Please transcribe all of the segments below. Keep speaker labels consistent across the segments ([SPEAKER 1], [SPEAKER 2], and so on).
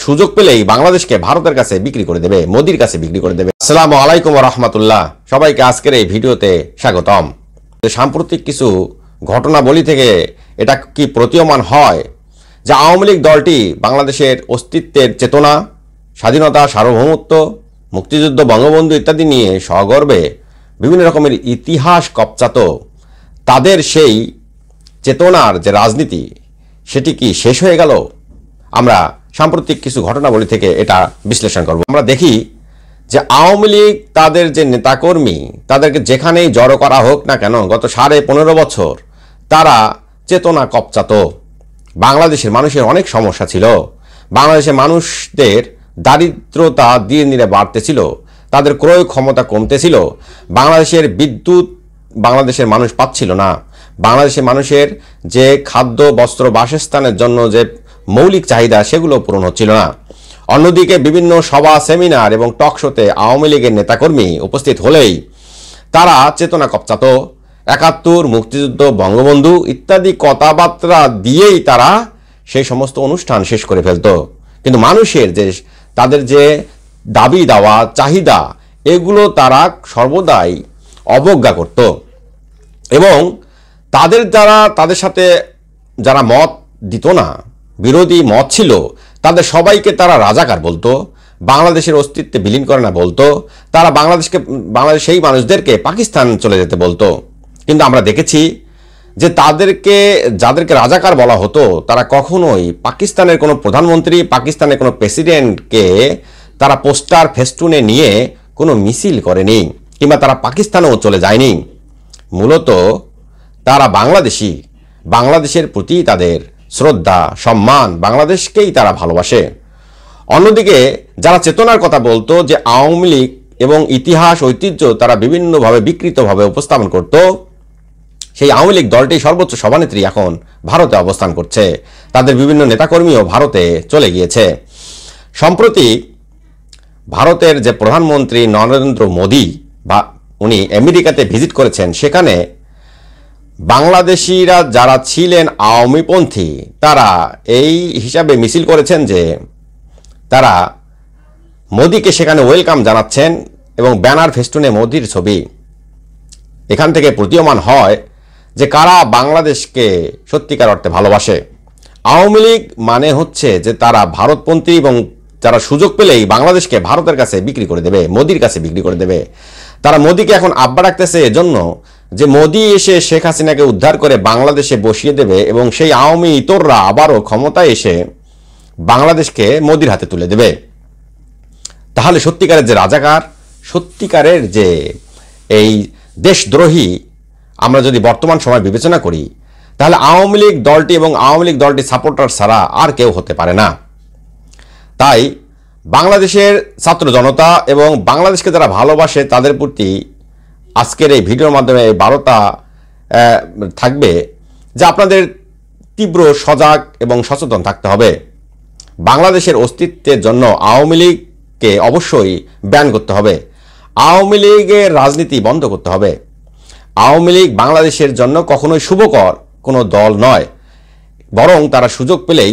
[SPEAKER 1] সুযোগ পেলেই বাংলাদেশকে ভারতের কাছে বিক্রি করে দেবে, মোদির কাছে বিক্রি করে দেবে। আসসালামু আলাইকুম ওয়া রাহমাতুল্লাহ। সবাইকে আজকের এই ভিডিওতে স্বাগতম। সাম্প্রতিক কিছু ঘটনাবলী থেকে এটা কি প্রতীয়মান হয় যে আওয়ামী লীগ দলটি বাংলাদেশের অস্তিত্বের চেতনা, স্বাধীনতা, সার্বভৌমত্ব, মুক্তিযুদ্ধ, বঙ্গবন্ধু ইত্যাদি নিয়ে সগর্বে বিভিন্ন রকমের ইতিহাস কপচাত তাদের সেই চেতনার যে রাজনীতি সেটি কি শেষ হয়ে গেল? আমরা সাম্প্রতিক কিছু ঘটনাবলী থেকে এটা বিশ্লেষণ করব। আমরা দেখি যে আওয়ামী লীগ তাদের যে নেতাকর্মী তাদেরকে যেখানেই জড়ো করা হোক না কেন গত 15.5 বছর তারা চেতনা কপচাত। বাংলাদেশের মানুষের অনেক সমস্যা ছিল, বাংলাদেশের মানুষদের দারিদ্রতা দিনে দিনে বাড়তেছিল, তাদের ক্রয় ক্ষমতা কমতেছিল, বাংলাদেশের বিদ্যুৎ বাংলাদেশের মানুষ পাচ্ছিল না, বাংলাদেশের মানুষের যে খাদ্য, বস্ত্র, বাসস্থানের জন্য যে মৌলিক চাহিদা সেগুলো পূরণ হচ্ছিল না। অন্যদিকে বিভিন্ন সভা, সেমিনার এবং টক শোতে আওয়ামী লীগের নেতাকর্মী উপস্থিত হলেই তারা চেতনা কপচাত। 71, মুক্তিযুদ্ধ, বঙ্গবন্ধু ইত্যাদি কথাবার্তা দিয়েই তারা সেই সমস্ত অনুষ্ঠান শেষ করে ফেলত। কিন্তু মানুষের যে তাদের যে দাবি দাওয়া, চাহিদা, এগুলো তারা সর্বদাই অবজ্ঞা করত এবং তাদের সাথে যারা মত দিত না, বিরোধী মত ছিল, তাদের সবাইকে তারা রাজাকার বলতো, বাংলাদেশের অস্তিত্বে বিলীন করে না বলতো, তারা বাংলাদেশ সেই মানুষদেরকে পাকিস্তান চলে যেতে বলতো। কিন্তু আমরা দেখেছি যে যাদেরকে রাজাকার বলা হতো তারা কখনোই পাকিস্তানের কোনো প্রধানমন্ত্রী, পাকিস্তানের কোনো প্রেসিডেন্টকে তারা পোস্টার ফেস্টুনে নিয়ে কোনো মিছিল করেনি কিংবা তারা পাকিস্তানেও চলে যায়নি। মূলত তারা বাংলাদেশের প্রতি তাদের শ্রদ্ধা, সম্মান, বাংলাদেশকেই তারা ভালোবাসে। অন্যদিকে যারা চেতনার কথা বলতো যে আওয়ামী লীগ এবং ইতিহাস, ঐতিহ্য তারা বিভিন্নভাবে বিকৃতভাবে উপস্থাপন করত, সেই আওয়ামী লীগ দলটি সর্বোচ্চ সভানেত্রী এখন ভারতে অবস্থান করছে, তাদের বিভিন্ন নেতাকর্মীও ভারতে চলে গিয়েছে। সম্প্রতি ভারতের যে প্রধানমন্ত্রী নরেন্দ্র মোদি উনি আমেরিকাতে ভিজিট করেছেন, সেখানে বাংলাদেশিরা যারা ছিলেন আওয়ামীপন্থী তারা এই হিসাবে মিছিল করেছেন যে তারা মোদিকে সেখানে ওয়েলকাম জানাচ্ছেন এবং ব্যানার ফেস্টুনে মোদির ছবি। এখান থেকে প্রতীয়মান হয় যে কারা বাংলাদেশকে সত্যিকার অর্থে ভালোবাসে। আওয়ামী লীগ মানে হচ্ছে যে তারা ভারতপন্থী এবং যারা সুযোগ পেলেই বাংলাদেশকে ভারতের কাছে বিক্রি করে দেবে, মোদির কাছে বিক্রি করে দেবে। তারা মোদিকে এখন আব্বা ডাকতেছে এজন্য যে মোদি এসে শেখ হাসিনাকে উদ্ধার করে বাংলাদেশে বসিয়ে দেবে এবং সেই আওয়ামী ইতররা আবারও ক্ষমতায় এসে বাংলাদেশকে মোদির হাতে তুলে দেবে। তাহলে সত্যিকারের যে রাজাকার, সত্যিকারের যে এই দেশদ্রোহী আমরা যদি বর্তমান সময় বিবেচনা করি, তাহলে আওয়ামী লীগ দলটি এবং আওয়ামী লীগ দলটি সাপোর্টার ছাড়া আর কেউ হতে পারে না। তাই বাংলাদেশের ছাত্র জনতা এবং বাংলাদেশকে যারা ভালোবাসে তাদের প্রতি আজকের এই ভিডিওর মাধ্যমে এই বার্তা থাকবে যে আপনাদের তীব্র সজাগ এবং সচেতন থাকতে হবে। বাংলাদেশের অস্তিত্বের জন্য আওয়ামী লীগকে অবশ্যই ব্যান করতে হবে, আওয়ামী লীগের রাজনীতি বন্ধ করতে হবে। আওয়ামী লীগ বাংলাদেশের জন্য কখনোই শুভকর কোনো দল নয়, বরং তারা সুযোগ পেলেই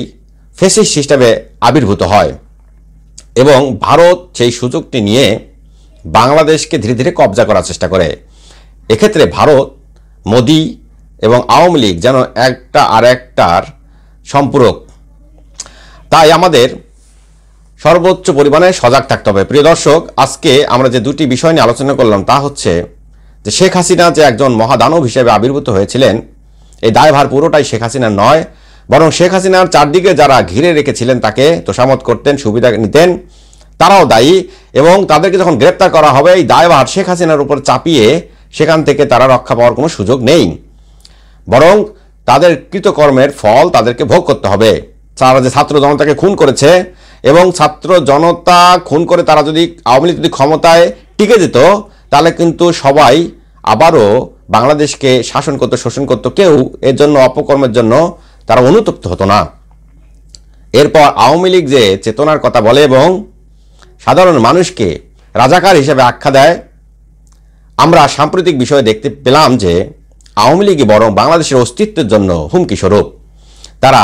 [SPEAKER 1] ফ্যাসিস্ট হিসেবে আবির্ভূত হয় এবং ভারত সেই সুযোগটি নিয়ে বাংলাদেশকে ধীরে ধীরে কবজা করার চেষ্টা করে। এক্ষেত্রে ভারত, মোদি এবং আওয়ামী লীগ যেন একটা আর একটার সম্পূরক। তাই আমাদের সর্বোচ্চ পরিমাণে সজাগ থাকতে হবে। প্রিয় দর্শক, আজকে আমরা যে দুটি বিষয় নিয়ে আলোচনা করলাম তা হচ্ছে যে শেখ হাসিনা যে একজন মহাদানব হিসেবে আবির্ভূত হয়েছিলেন, এই দায়ভার পুরোটাই শেখ হাসিনার নয়, বরং শেখ হাসিনার চারদিকে যারা ঘিরে রেখেছিলেন, তাকে তোষামত করতেন, সুবিধা নিতেন, তারাও দায়ী এবং তাদেরকে যখন গ্রেপ্তার করা হবে এই দায়ভার শেখ হাসিনার উপর চাপিয়ে সেখান থেকে তারা রক্ষা পাওয়ার কোনো সুযোগ নেই, বরং তাদের কৃতকর্মের ফল তাদেরকে ভোগ করতে হবে। তারা যে ছাত্র জনতাকে খুন করেছে এবং ছাত্র জনতা খুন করে তারা যদি আওয়ামী লীগ যদি ক্ষমতায় টিকে যেত তাহলে কিন্তু সবাই আবারও বাংলাদেশকে শাসন করতো, শোষণ করতো, কেউ এর জন্য অপকর্মের জন্য তারা অনুতপ্ত হতো না। এরপর আওয়ামী লীগ যে চেতনার কথা বলে এবং সাধারণ মানুষকে রাজাকার হিসেবে আখ্যা দেয়, আমরা সাম্প্রতিক বিষয়ে দেখতে পেলাম যে আওয়ামী লীগই বরং বাংলাদেশের অস্তিত্বের জন্য হুমকি স্বরূপ। তারা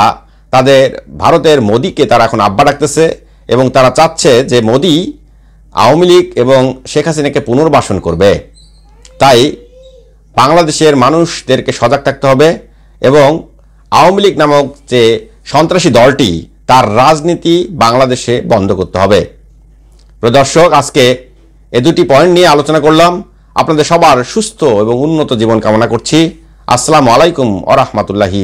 [SPEAKER 1] তাদের ভারতের মোদিকে তারা এখন আব্বা ডাকতেছে এবং তারা চাচ্ছে যে মোদি আওয়ামী লীগ এবং শেখ হাসিনাকে পুনর্বাসন করবে। তাই বাংলাদেশের মানুষদেরকে সজাগ থাকতে হবে এবং আওয়ামী লীগ নামক যে সন্ত্রাসী দলটি তার রাজনীতি বাংলাদেশে বন্ধ করতে হবে। প্রিয় দর্শক, আজকে এ দুটি পয়েন্ট নিয়ে আলোচনা করলাম। আপনাদের সবার সুস্থ এবং উন্নত জীবন কামনা করছি। আসসালামু আলাইকুম ওয়া রাহমাতুল্লাহি